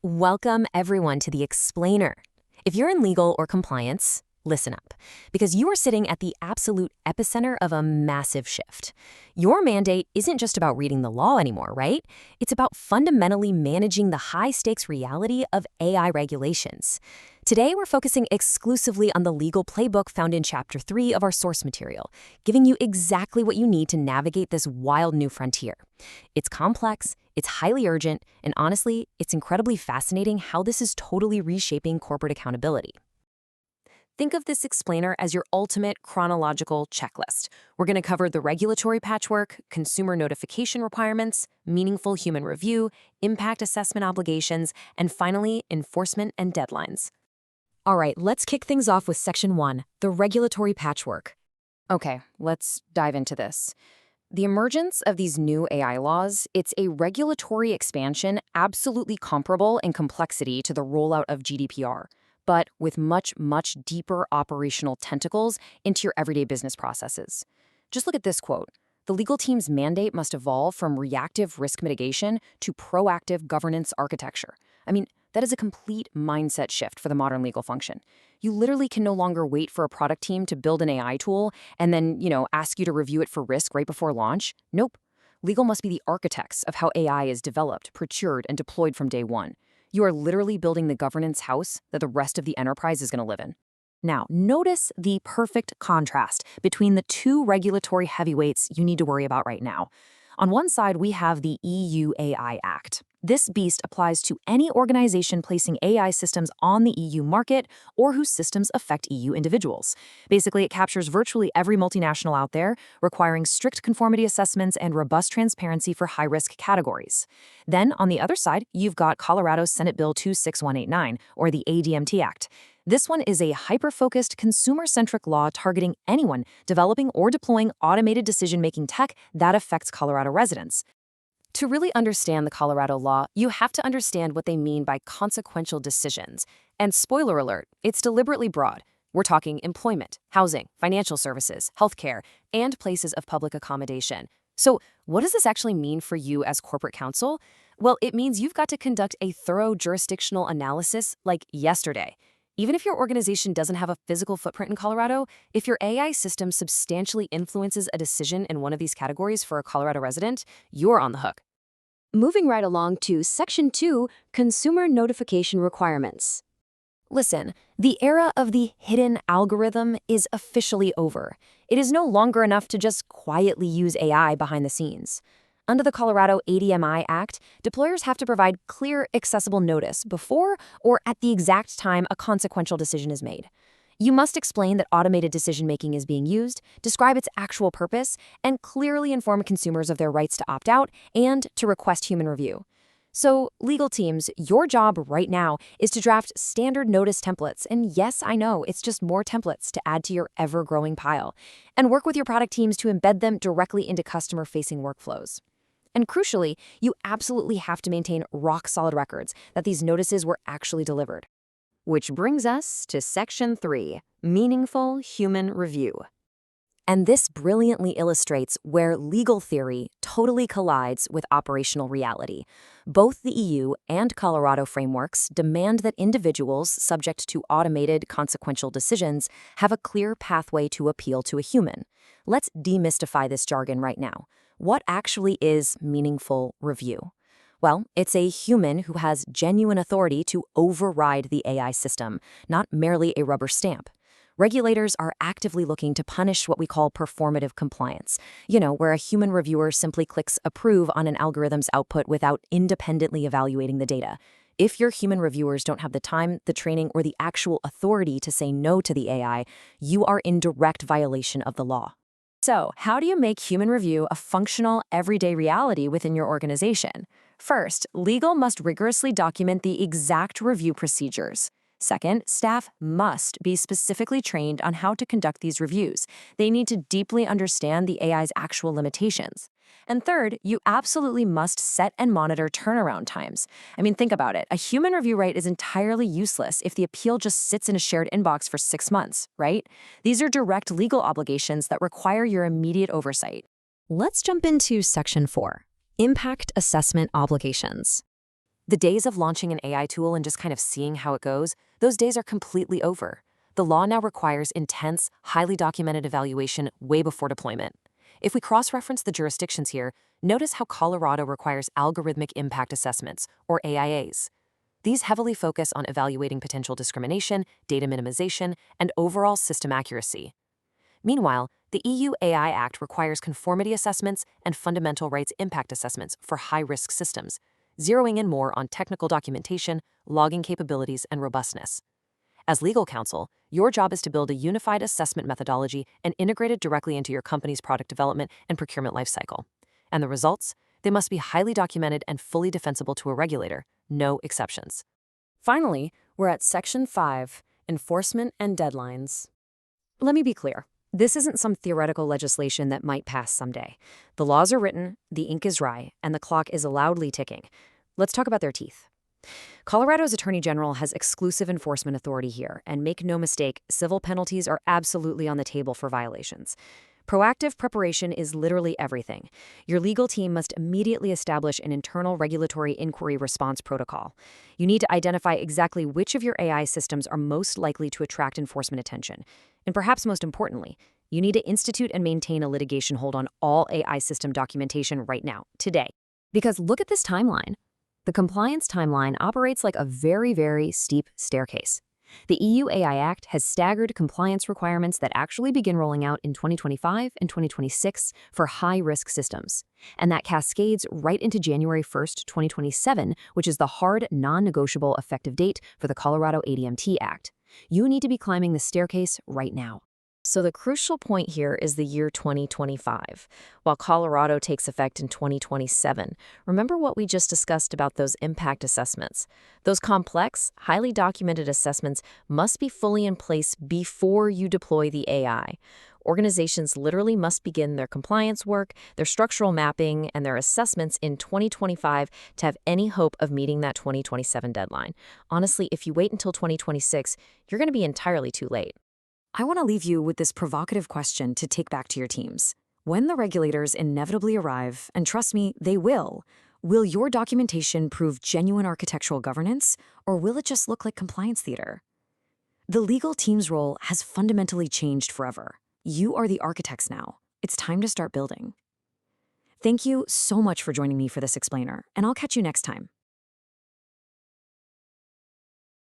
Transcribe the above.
Welcome, everyone, to the Explainer. If you're in legal or compliance, listen up, because you are sitting at the absolute epicenter of a massive shift. Your mandate isn't just about reading the law anymore, right? It's about fundamentally managing the high-stakes reality of AI regulations. Today, we're focusing exclusively on the legal playbook found in Chapter 3 of our source material, giving you exactly what you need to navigate this wild new frontier. It's complex, it's highly urgent, and honestly, it's incredibly fascinating how this is totally reshaping corporate accountability. Think of this explainer as your ultimate chronological checklist. We're going to cover the regulatory patchwork, consumer notification requirements, meaningful human review, impact assessment obligations, and finally, enforcement and deadlines. All right, let's kick things off with Section 1, the regulatory patchwork. Okay, let's dive into this. The emergence of these new AI laws, it's a regulatory expansion absolutely comparable in complexity to the rollout of GDPR, but with much, much deeper operational tentacles into your everyday business processes. Just look at this quote. The legal team's mandate must evolve from reactive risk mitigation to proactive governance architecture. I mean, that is a complete mindset shift for the modern legal function. You literally can no longer wait for a product team to build an AI tool and then, ask you to review it for risk right before launch. Nope. Legal must be the architects of how AI is developed, procured, and deployed from day one. You are literally building the governance house that the rest of the enterprise is going to live in. Now, notice the perfect contrast between the two regulatory heavyweights you need to worry about right now. On one side, we have the EU AI Act. This beast applies to any organization placing AI systems on the EU market or whose systems affect EU individuals. Basically, it captures virtually every multinational out there, requiring strict conformity assessments and robust transparency for high-risk categories. Then, on the other side, you've got Colorado's Senate Bill 26189, or the ADMT Act. This one is a hyper-focused, consumer-centric law targeting anyone developing or deploying automated decision-making tech that affects Colorado residents. To really understand the Colorado law, you have to understand what they mean by consequential decisions. And spoiler alert, it's deliberately broad. We're talking employment, housing, financial services, healthcare, and places of public accommodation. So what does this actually mean for you as corporate counsel? Well, it means you've got to conduct a thorough jurisdictional analysis like yesterday. Even if your organization doesn't have a physical footprint in Colorado, if your AI system substantially influences a decision in one of these categories for a Colorado resident, you're on the hook. Moving right along to Section 2, Consumer Notification Requirements. Listen, the era of the hidden algorithm is officially over. It is no longer enough to just quietly use AI behind the scenes. Under the Colorado ADMI Act, deployers have to provide clear, accessible notice before or at the exact time a consequential decision is made. You must explain that automated decision-making is being used, describe its actual purpose, and clearly inform consumers of their rights to opt out and to request human review. So, legal teams, your job right now is to draft standard notice templates, and yes, I know, it's just more templates to add to your ever-growing pile, and work with your product teams to embed them directly into customer-facing workflows. And crucially, you absolutely have to maintain rock-solid records that these notices were actually delivered. Which brings us to Section 3, Meaningful Human Review. And this brilliantly illustrates where legal theory totally collides with operational reality. Both the EU and Colorado frameworks demand that individuals subject to automated consequential decisions have a clear pathway to appeal to a human. Let's demystify this jargon right now. What actually is meaningful review? Well, it's a human who has genuine authority to override the AI system, not merely a rubber stamp. Regulators are actively looking to punish what we call performative compliance, where a human reviewer simply clicks approve on an algorithm's output without independently evaluating the data. If your human reviewers don't have the time, the training, or the actual authority to say no to the AI, you are in direct violation of the law. So, how do you make human review a functional, everyday reality within your organization? First, legal must rigorously document the exact review procedures. Second, staff must be specifically trained on how to conduct these reviews. They need to deeply understand the AI's actual limitations. And third, you absolutely must set and monitor turnaround times. Think about it. A human review right is entirely useless if the appeal just sits in a shared inbox for 6 months, right? These are direct legal obligations that require your immediate oversight. Let's jump into Section 4, Impact Assessment Obligations. The days of launching an AI tool and just kind of seeing how it goes, those days are completely over. The law now requires intense, highly documented evaluation way before deployment. If we cross-reference the jurisdictions here, notice how Colorado requires algorithmic impact assessments, or AIAs. These heavily focus on evaluating potential discrimination, data minimization, and overall system accuracy. Meanwhile, the EU AI Act requires conformity assessments and fundamental rights impact assessments for high-risk systems, zeroing in more on technical documentation, logging capabilities, and robustness. As legal counsel, your job is to build a unified assessment methodology and integrate it directly into your company's product development and procurement lifecycle. And the results? They must be highly documented and fully defensible to a regulator, no exceptions. Finally, we're at Section 5, Enforcement and Deadlines. Let me be clear. This isn't some theoretical legislation that might pass someday. The laws are written, the ink is dry, and the clock is loudly ticking. Let's talk about their teeth. Colorado's Attorney General has exclusive enforcement authority here, and make no mistake, civil penalties are absolutely on the table for violations. Proactive preparation is literally everything. Your legal team must immediately establish an internal regulatory inquiry response protocol. You need to identify exactly which of your AI systems are most likely to attract enforcement attention. And perhaps most importantly, you need to institute and maintain a litigation hold on all AI system documentation right now, today. Because look at this timeline. The compliance timeline operates like a very, very steep staircase. The EU AI Act has staggered compliance requirements that actually begin rolling out in 2025 and 2026 for high-risk systems. And that cascades right into January 1st, 2027, which is the hard, non-negotiable effective date for the Colorado ADMT Act. You need to be climbing the staircase right now. So the crucial point here is the year 2025, while Colorado takes effect in 2027. Remember what we just discussed about those impact assessments. Those complex, highly documented assessments must be fully in place before you deploy the AI. Organizations literally must begin their compliance work, their structural mapping, and their assessments in 2025 to have any hope of meeting that 2027 deadline. Honestly, if you wait until 2026, you're going to be entirely too late. I want to leave you with this provocative question to take back to your teams. When the regulators inevitably arrive, and trust me, they will your documentation prove genuine architectural governance, or will it just look like compliance theater? The legal team's role has fundamentally changed forever. You are the architects now. It's time to start building. Thank you so much for joining me for this explainer, and I'll catch you next time.